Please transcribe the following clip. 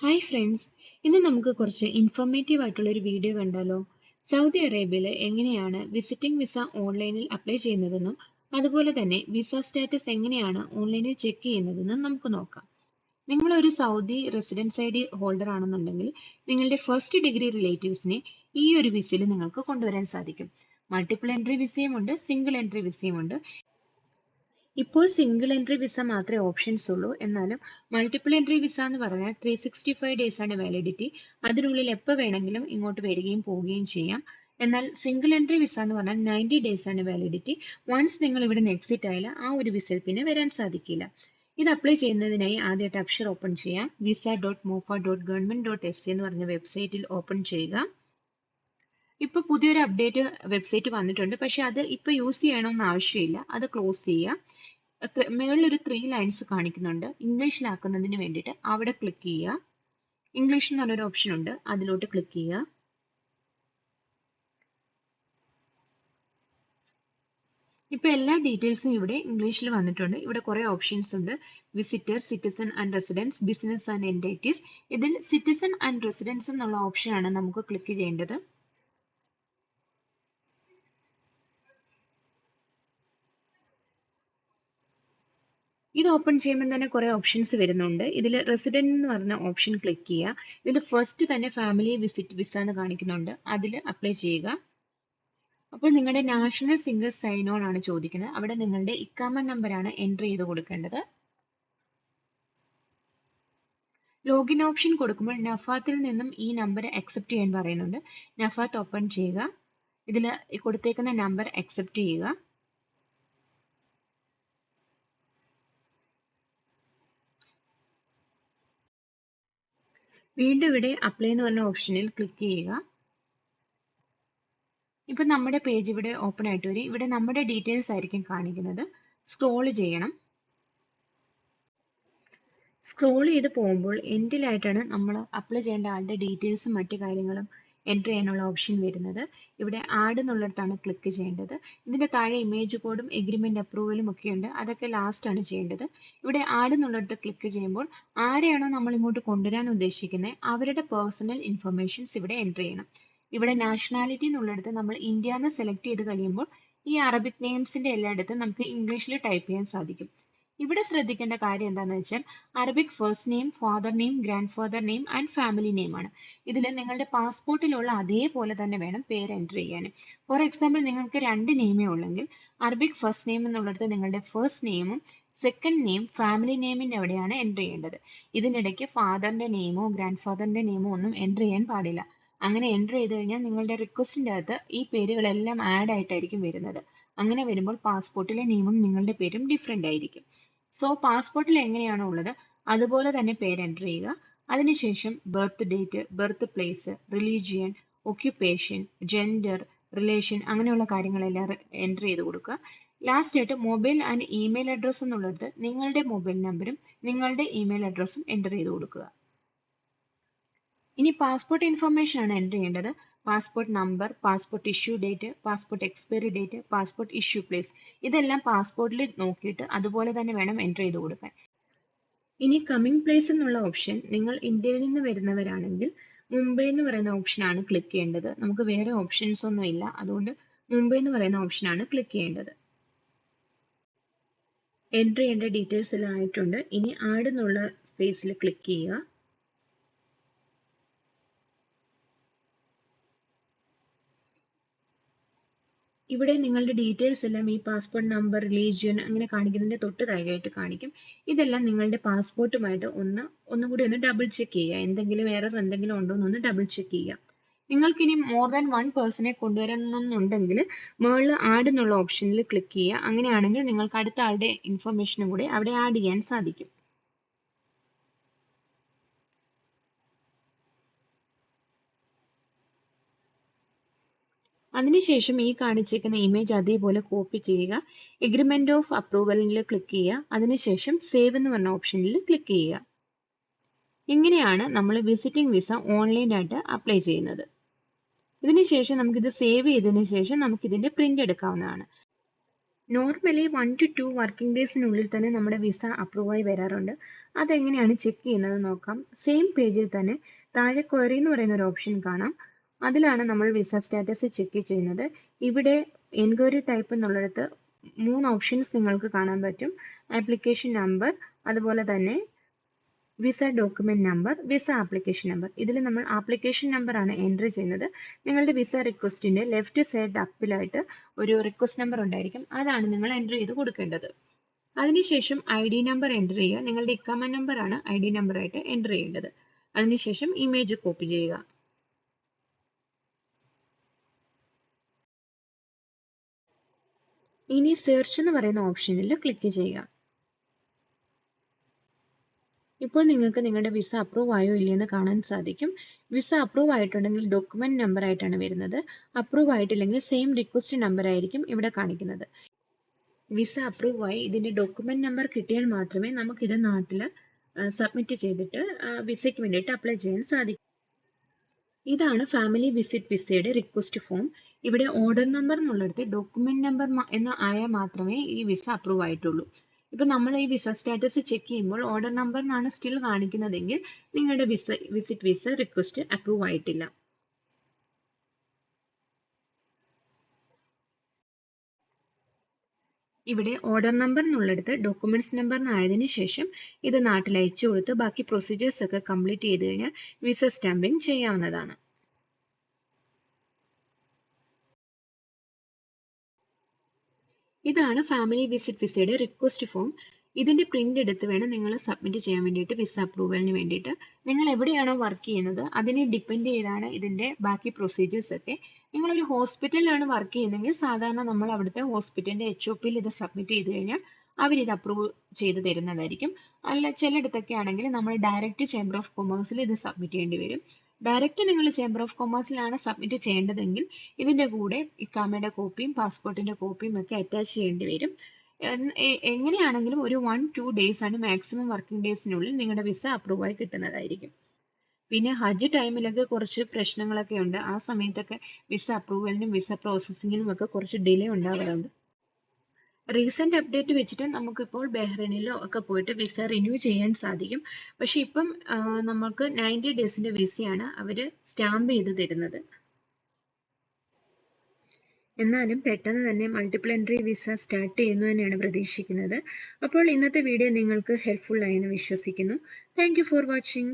Hi friends, ഇന്ന് നമുക്ക് കുറച്ച് ഇൻഫോർമേറ്റീവ് ആയിട്ടുള്ള ഒരു വീഡിയോ കണ്ടാലോ. സൗദി അറേബ്യയിൽ എങ്ങനെയാണ് വിസിറ്റിംഗ് വിസ ഓൺലൈനിൽ അപ്ലൈ ചെയ്യുന്നതെന്നും അതുപോലെ തന്നെ വിസ സ്റ്റാറ്റസ് എങ്ങനെയാണ് ഓൺലൈനിൽ ചെക്ക് ചെയ്യുന്നതെന്നും നമുക്ക് നോക്കാം. നിങ്ങൾ ഒരു Saudi residence I D holder ആണെന്നുണ്ടെങ്കിൽ നിങ്ങളുടെ ഫസ്റ്റ് ഡിഗ്രി റിലേറ്റീവ്സിനെ ഈ ഒരു വിസയിൽ നിങ്ങൾക്ക് കൊണ്ടുവരാൻ സാധിക്കും. മൾട്ടിപ്പിൾ എൻട്രി വിസയും ഉണ്ട്, സിംഗിൾ എൻട്രി വിസയും ഉണ്ട്. ഇപ്പോൾ സിംഗിൾ എൻട്രി വിസ മാത്രമേ ഓപ്ഷൻസ് ഉള്ളൂ. എന്നാലും മൾട്ടിപ്പിൾ എൻട്രി വിസ എന്ന് പറഞ്ഞാൽ 365 ഡേയ്സ് ആണ് വാലിഡിറ്റി. അതിനുള്ളിൽ എപ്പോൾ വേണമെങ്കിലും ഇങ്ങോട്ട് വരികയും പോവുകയും ചെയ്യാം. എന്നാൽ സിംഗിൾ എൻട്രി വിസ എന്ന് പറഞ്ഞാൽ 90 ഡേയ്സ് ആണ് വാലിഡിറ്റി. വൺസ് നിങ്ങൾ ഇവിടെ നിന്ന് എക്സിറ്റ് ആയാൽ ആ ഒരു വിസയിൽ പിന്നെ വരാൻ സാധിക്കില്ല. ഇത് അപ്ലൈ ചെയ്യുന്നതിനായി ആദ്യമായിട്ട് അക്ഷർ ഓപ്പൺ ചെയ്യാം. visa.mofa.government.sa എന്ന് പറഞ്ഞ വെബ്സൈറ്റിൽ ഓപ്പൺ ചെയ്യുക. ഇപ്പൊ പുതിയൊരു അപ്ഡേറ്റ് വെബ്സൈറ്റ് വന്നിട്ടുണ്ട്, പക്ഷെ അത് ഇപ്പൊ യൂസ് ചെയ്യണമെന്ന് ആവശ്യമില്ല. അത് ക്ലോസ് ചെയ്യുക. മുകളിലൊരു 3 ലൈൻസ് കാണിക്കുന്നുണ്ട്. ഇംഗ്ലീഷിലാക്കുന്നതിന് വേണ്ടിയിട്ട് അവിടെ ക്ലിക്ക് ചെയ്യുക. ഇംഗ്ലീഷ് എന്ന് പറഞ്ഞൊരു ഓപ്ഷൻ ഉണ്ട്, അതിലോട്ട് ക്ലിക്ക് ചെയ്യുക. ഇപ്പൊ എല്ലാ ഡീറ്റെയിൽസും ഇവിടെ ഇംഗ്ലീഷിൽ വന്നിട്ടുണ്ട്. ഇവിടെ കുറെ ഓപ്ഷൻസ് ഉണ്ട്. Visitor, citizen and residence, business and entities. ഇതിൽ സിറ്റിസൺ ആൻഡ് റെസിഡൻസ് എന്നുള്ള ഓപ്ഷനാണ് നമുക്ക് ക്ലിക്ക് ചെയ്യേണ്ടത്. ഇത് ഓപ്പൺ ചെയ്യുമ്പോൾ തന്നെ കുറെ ഓപ്ഷൻസ് വരുന്നുണ്ട്. ഇതിൽ റെസിഡന്റ് എന്ന് പറഞ്ഞ ഓപ്ഷൻ ക്ലിക്ക് ചെയ്യുക. ഇതിൽ ഫസ്റ്റ് തന്നെ ഫാമിലി വിസിറ്റ് വിസ എന്ന് കാണിക്കുന്നുണ്ട്, അതിൽ അപ്ലൈ ചെയ്യുക. അപ്പോൾ നിങ്ങളുടെ നാഷണൽ സിംഗിൾ സൈൻ ഓൺ ആണ് ചോദിക്കുന്നത്. അവിടെ നിങ്ങളുടെ ഇക്കാമ നമ്പറാണ് എൻ്റർ ചെയ്ത് കൊടുക്കേണ്ടത്. ലോഗിൻ ഓപ്ഷൻ കൊടുക്കുമ്പോൾ നഫാത്തിൽ നിന്നും ഈ നമ്പർ അക്സെപ്റ്റ് ചെയ്യാൻ പറയുന്നുണ്ട്. നഫാത്ത് ഓപ്പൺ ചെയ്യുക. ഇതിൽ കൊടുത്തേക്കുന്ന നമ്പർ അക്സെപ്റ്റ് ചെയ്യുക. വീണ്ടും ഇവിടെ അപ്ലൈ എന്ന് പറഞ്ഞ ഓപ്ഷനിൽ ക്ലിക്ക് ചെയ്യുക. ഇപ്പൊ നമ്മുടെ പേജ് ഇവിടെ ഓപ്പൺ ആയിട്ട് വരും. ഇവിടെ നമ്മുടെ ഡീറ്റെയിൽസ് ആയിരിക്കും കാണിക്കുന്നത്. സ്ക്രോൾ ചെയ്യണം. സ്ക്രോൾ ചെയ്ത് പോകുമ്പോൾ എൻഡിലായിട്ടാണ് നമ്മൾ അപ്ലൈ ചെയ്യേണ്ട ആളുടെ ഡീറ്റെയിൽസും മറ്റു കാര്യങ്ങളും എൻ്റർ ചെയ്യാനുള്ള ഓപ്ഷൻ വരുന്നത്. ഇവിടെ ആഡ് എന്നുള്ളിടത്താണ് ക്ലിക്ക് ചെയ്യേണ്ടത്. ഇതിന്റെ താഴെ ഇമേജ് കോഡും എഗ്രിമെന്റ് അപ്രൂവലും ഒക്കെ ഉണ്ട്. അതൊക്കെ ലാസ്റ്റ് ആണ് ചെയ്യേണ്ടത്. ഇവിടെ ആഡ് എന്നുള്ളിടത്ത് ക്ലിക്ക് ചെയ്യുമ്പോൾ ആരെയാണോ നമ്മൾ ഇങ്ങോട്ട് കൊണ്ടുവരാൻ ഉദ്ദേശിക്കുന്നത് അവരുടെ പേഴ്സണൽ ഇൻഫർമേഷൻസ് ഇവിടെ എൻ്റർ ചെയ്യണം. ഇവിടെ നാഷണാലിറ്റി എന്നുള്ളിടത്ത് നമ്മൾ ഇന്ത്യ എന്ന് സെലക്ട് ചെയ്ത് കഴിയുമ്പോൾ ഈ അറബിക് നെയിംസിന്റെ എല്ലായിടത്തും നമുക്ക് ഇംഗ്ലീഷിൽ ടൈപ്പ് ചെയ്യാൻ സാധിക്കും. ഇവിടെ ശ്രദ്ധിക്കേണ്ട കാര്യം എന്താണെന്ന് വെച്ചാൽ Arabic first name, father name, grand father name and family name ആണ്. ഇതിൽ നിങ്ങളുടെ പാസ്പോർട്ടിലുള്ള അതേപോലെ തന്നെ വേണം പേര് എൻ്റർ ചെയ്യാൻ. ഫോർ എക്സാമ്പിൾ നിങ്ങൾക്ക് 2 നെയിമേ ഉള്ളെങ്കിൽ അറബിക് ഫസ്റ്റ് നെയിം എന്നുള്ളത് നിങ്ങളുടെ ഫസ്റ്റ് നെയിമും സെക്കൻഡ് നെയിം ഫാമിലി നെയിമിന്റെ അവിടെയാണ് എൻ്റർ ചെയ്യേണ്ടത്. ഇതിനിടയ്ക്ക് ഫാദറിന്റെ നെയിമോ ഗ്രാൻഡ് ഫാദറിന്റെ നെയിമോ ഒന്നും എൻ്റർ ചെയ്യാൻ പാടില്ല. അങ്ങനെ എൻ്റർ ചെയ്ത് കഴിഞ്ഞാൽ നിങ്ങളുടെ റിക്വസ്റ്റിന്റെ അകത്ത് ഈ പേരുകളെല്ലാം ആഡ് ആയിട്ടായിരിക്കും വരുന്നത്. അങ്ങനെ വരുമ്പോൾ പാസ്പോർട്ടിലെ നെയിമും നിങ്ങളുടെ പേരും ഡിഫറെന്റ് ആയിരിക്കും. സോ പാസ്പോർട്ടിൽ എങ്ങനെയാണോ ഉള്ളത് അതുപോലെ തന്നെ പേര് എൻ്റർ ചെയ്യുക. അതിനുശേഷം birth date, birth place, religion, occupation, gender, relation അങ്ങനെയുള്ള കാര്യങ്ങളെല്ലാം എൻ്റർ ചെയ്ത് കൊടുക്കുക. ലാസ്റ്റ് ആയിട്ട് മൊബൈൽ ആൻഡ് ഇമെയിൽ അഡ്രസ്സ് എന്നുള്ളത് നിങ്ങളുടെ മൊബൈൽ നമ്പറും നിങ്ങളുടെ ഇമെയിൽ അഡ്രസ്സും എൻ്റർ ചെയ്ത് കൊടുക്കുക. ഇനി പാസ്പോർട്ട് ഇൻഫർമേഷൻ ആണ് എൻ്റർ ചെയ്യേണ്ടത്. Passport number, passport issue date, passport expiry date, passport issue place, ഇതെല്ലാം പാസ്പോർട്ടിൽ നോക്കിയിട്ട് അതുപോലെ തന്നെ വേണം എൻ്റർ ചെയ്ത് കൊടുക്കാൻ. ഇനി കമ്മിങ് പ്ലേസ് എന്നുള്ള ഓപ്ഷൻ നിങ്ങൾ ഇന്ത്യയിൽ നിന്ന് വരുന്നവരാണെങ്കിൽ മുംബൈ എന്ന് പറയുന്ന ഓപ്ഷനാണ് ക്ലിക്ക് ചെയ്യേണ്ടത്. നമുക്ക് വേറെ ഓപ്ഷൻസ് ഒന്നും ഇല്ല, അതുകൊണ്ട് മുംബൈ എന്ന് പറയുന്ന ഓപ്ഷനാണ് ക്ലിക്ക് ചെയ്യേണ്ടത്. എൻ്റർ ചെയ്യേണ്ട ഡീറ്റെയിൽസ് എല്ലാം ആയിട്ടുണ്ട്. ഇനി ആഡ് എന്നുള്ള സ്പേസിൽ ക്ലിക്ക് ചെയ്യുക. ഇവിടെ നിങ്ങളുടെ ഡീറ്റെയിൽസ് എല്ലാം ഈ പാസ്പോർട്ട് നമ്പർ, റിലീജിയൻ അങ്ങനെ കാണിക്കുന്നതിന്റെ തൊട്ട് താഴെയായിട്ട് കാണിക്കും. ഇതെല്ലാം നിങ്ങളുടെ പാസ്പോർട്ടുമായിട്ട് ഒന്നുകൂടി ഒന്ന് ഡബിൾ ചെക്ക് ചെയ്യുക. എന്തെങ്കിലും എറർ എന്തെങ്കിലും ഉണ്ടോ എന്നൊന്ന് ഡബിൾ ചെക്ക് ചെയ്യുക. നിങ്ങൾക്ക് ഇനി മോർ ദാൻ 1 പേഴ്സണെ കൊണ്ടുവരണമെന്നുണ്ടെങ്കിൽ മുകളിൽ ആഡ് എന്നുള്ള ഓപ്ഷനിൽ ക്ലിക്ക് ചെയ്യുക. അങ്ങനെയാണെങ്കിൽ നിങ്ങൾക്ക് അടുത്ത ആളുടെ ഇൻഫർമേഷനും കൂടി അവിടെ ആഡ് ചെയ്യാൻ സാധിക്കും. അതിനുശേഷം ഈ കാണിച്ചിരിക്കുന്ന ഇമേജ് അതേപോലെ കോപ്പി ചെയ്യുക. എഗ്രിമെന്റ് ഓഫ് അപ്രൂവലിൽ ക്ലിക്ക് ചെയ്യുക. അതിനുശേഷം സേവ് എന്ന് പറഞ്ഞ ഓപ്ഷനിൽ ക്ലിക്ക് ചെയ്യുക. ഇങ്ങനെയാണ് നമ്മൾ വിസിറ്റിംഗ് വിസ ഓൺലൈനായിട്ട് അപ്ലൈ ചെയ്യുന്നത്. ഇതിനുശേഷം നമുക്കിത് സേവ് ചെയ്തതിനു ശേഷം നമുക്കിതിന്റെ പ്രിന്റ് എടുക്കാവുന്നതാണ്. നോർമലി 1 to 2 വർക്കിംഗ് ഡേയ്സിനുള്ളിൽ തന്നെ നമ്മുടെ വിസ അപ്രൂവ് ആയി വരാറുണ്ട്. അതെങ്ങനെയാണ് ചെക്ക് ചെയ്യുന്നത് നോക്കാം. സെയിം പേജിൽ തന്നെ താഴെ ക്വയറി എന്ന് പറയുന്ന ഒരു ഓപ്ഷൻ കാണാം. അതിലാണ് നമ്മൾ വിസ സ്റ്റാറ്റസ് ചെക്ക് ചെയ്യുന്നത്. ഇവിടെ എൻക്വയറി ടൈപ്പ് എന്നുള്ളിടത്ത് 3 ഓപ്ഷൻസ് നിങ്ങൾക്ക് കാണാൻ പറ്റും. ആപ്ലിക്കേഷൻ നമ്പർ, അതുപോലെ തന്നെ visa document number, visa application number. ഇതിൽ നമ്മൾ ആപ്ലിക്കേഷൻ നമ്പർ ആണ് എൻട്രി ചെയ്യുന്നത്. നിങ്ങളുടെ വിസ റിക്വസ്റ്റിന്റെ ലെഫ്റ്റ് സൈഡ് അപ്പിലായിട്ട് ഒരു റിക്വസ്റ്റ് നമ്പർ ഉണ്ടായിരിക്കും. അതാണ് നിങ്ങൾ എൻട്രി ചെയ്ത് കൊടുക്കേണ്ടത്. അതിനുശേഷം ID നമ്പർ എൻട്രി ചെയ്യുക. നിങ്ങളുടെ ഇക്കാമ നമ്പർ ആണ് ID നമ്പർ ആയിട്ട് എൻട്രി ചെയ്യേണ്ടത്. അതിനുശേഷം ഇമേജ് കോപ്പി ചെയ്യുക. ഇനി സെർച്ച് എന്ന് പറയുന്ന ഓപ്ഷനിൽ ക്ലിക്ക് ചെയ്യുക. ഇപ്പോൾ നിങ്ങൾക്ക് നിങ്ങളുടെ വിസ അപ്രൂവ് ആയോ ഇല്ലയെന്ന് കാണാൻ സാധിക്കും. വിസ അപ്രൂവ് ആയിട്ടുണ്ടെങ്കിൽ ഡോക്യുമെന്റ് നമ്പർ ആയിട്ടാണ് വരുന്നത്. അപ്രൂവ് ആയിട്ടില്ലെങ്കിൽ സെയിം റിക്വസ്റ്റ് നമ്പർ ആയിരിക്കും ഇവിടെ കാണിക്കുന്നത്. വിസ അപ്രൂവ് ആയി ഇതിന്റെ ഡോക്യുമെന്റ് നമ്പർ കിട്ടിയാൽ മാത്രമേ നമുക്കിത് നാട്ടിൽ സബ്മിറ്റ് ചെയ്തിട്ട് വിസയ്ക്ക് വേണ്ടിയിട്ട് അപ്ലൈ ചെയ്യാൻ സാധിക്കും. ഇതാണ് ഫാമിലി വിസിറ്റ് വിസയുടെ റിക്വസ്റ്റ് ഫോം. ഇവിടെ ഓർഡർ നമ്പർ എന്നുള്ളിടത്ത് ഡോക്യുമെന്റ് നമ്പർ എന്ന് ആയാൽ മാത്രമേ ഈ വിസ അപ്രൂവ് ആയിട്ടുള്ളൂ. ഇപ്പൊ നമ്മൾ ഈ വിസ സ്റ്റാറ്റസ് ചെക്ക് ചെയ്യുമ്പോൾ ഓർഡർ നമ്പർ എന്നാണ് സ്റ്റിൽ കാണിക്കുന്നതെങ്കിൽ നിങ്ങളുടെ വിസിറ്റ് വിസ റിക്വസ്റ്റ് അപ്രൂവ് ആയിട്ടില്ല. ഇവിടെ ഓർഡർ നമ്പർ എന്നുള്ളിടത്ത് ഡോക്യുമെന്റ്സ് നമ്പർ ആയതിനു ശേഷം ഇത് നാട്ടിൽ അയച്ചു കൊടുത്ത് ബാക്കി പ്രൊസീജിയേഴ്സ് ഒക്കെ കംപ്ലീറ്റ് ചെയ്ത് കഴിഞ്ഞാൽ വിസ സ്റ്റാമ്പിംഗ് ചെയ്യാവുന്നതാണ്. ഇതാണ് ഫാമിലി വിസിറ്റ് വിസയുടെ റിക്വസ്റ്റ് ഫോം. ഇതിന്റെ പ്രിന്റ് എടുത്ത് വേണം നിങ്ങൾ സബ്മിറ്റ് ചെയ്യാൻ വേണ്ടിയിട്ട് വിസ അപ്രൂവലിന് വേണ്ടിയിട്ട്. നിങ്ങൾ എവിടെയാണോ വർക്ക് ചെയ്യുന്നത് അതിനെ ഡിപ്പെൻഡ് ചെയ്താണ് ഇതിന്റെ ബാക്കി പ്രൊസീജിയേഴ്സ് ഒക്കെ. നിങ്ങളൊരു ഹോസ്പിറ്റലിലാണ് വർക്ക് ചെയ്യുന്നതെങ്കിൽ സാധാരണ നമ്മൾ അവിടുത്തെ ഹോസ്പിറ്റലിന്റെ HOPയിൽ ഇത് സബ്മിറ്റ് ചെയ്ത് കഴിഞ്ഞാൽ അവരിത് അപ്രൂവ് ചെയ്ത് തരുന്നതായിരിക്കും. അല്ല ചിലയിടത്തൊക്കെ ആണെങ്കിൽ നമ്മൾ ഡയറക്റ്റ് ചേംബർ ഓഫ് കൊമേഴ്സിൽ ഇത് സബ്മിറ്റ് ചെയ്യേണ്ടി വരും. ഡയറക്റ്റ് നിങ്ങൾ ചേംബർ ഓഫ് കൊമേഴ്സിലാണ് സബ്മിറ്റ് ചെയ്യേണ്ടതെങ്കിൽ ഇതിന്റെ കൂടെ ഇക്കാമയുടെ കോപ്പിയും പാസ്പോർട്ടിന്റെ കോപ്പിയും ഒക്കെ അറ്റാച്ച് ചെയ്യേണ്ടി വരും. എങ്ങനെയാണെങ്കിലും ഒരു 1-2 days ആണ് മാക്സിമം വർക്കിംഗ് ഡേയ്സിനുള്ളിൽ നിങ്ങളുടെ വിസ അപ്രൂവ് ആയി കിട്ടുന്നതായിരിക്കും. പിന്നെ ഹജ്ജ് ടൈമിലൊക്കെ കുറച്ച് പ്രശ്നങ്ങളൊക്കെ ഉണ്ട്. ആ സമയത്തൊക്കെ വിസ അപ്രൂവലിനും വിസ പ്രോസസ്സിങ്ങിനും ഒക്കെ കുറച്ച് ഡിലേ ഉണ്ടാകാറുണ്ട്. റീസെന്റ് അപ്ഡേറ്റ് വെച്ചിട്ട് നമുക്കിപ്പോൾ ബഹ്റൈനിലോ ഒക്കെ പോയിട്ട് വിസ റിന്യൂ ചെയ്യാൻ സാധിക്കും. പക്ഷെ ഇപ്പം നമുക്ക് 90 ഡേയ്സിന്റെ വിസയാണ് അവർ സ്റ്റാമ്പ് ചെയ്ത് തരുന്നത്. എന്നാലും പെട്ടെന്ന് തന്നെ മൾട്ടിപ്പിൾ എൻട്രി വിസ സ്റ്റാർട്ട് ചെയ്യുന്നു തന്നെയാണ് പ്രതീക്ഷിക്കുന്നത്. അപ്പോൾ ഇന്നത്തെ വീഡിയോ നിങ്ങൾക്ക് ഹെൽപ്ഫുൾ ആയെന്ന് വിശ്വസിക്കുന്നു. Thank you for watching.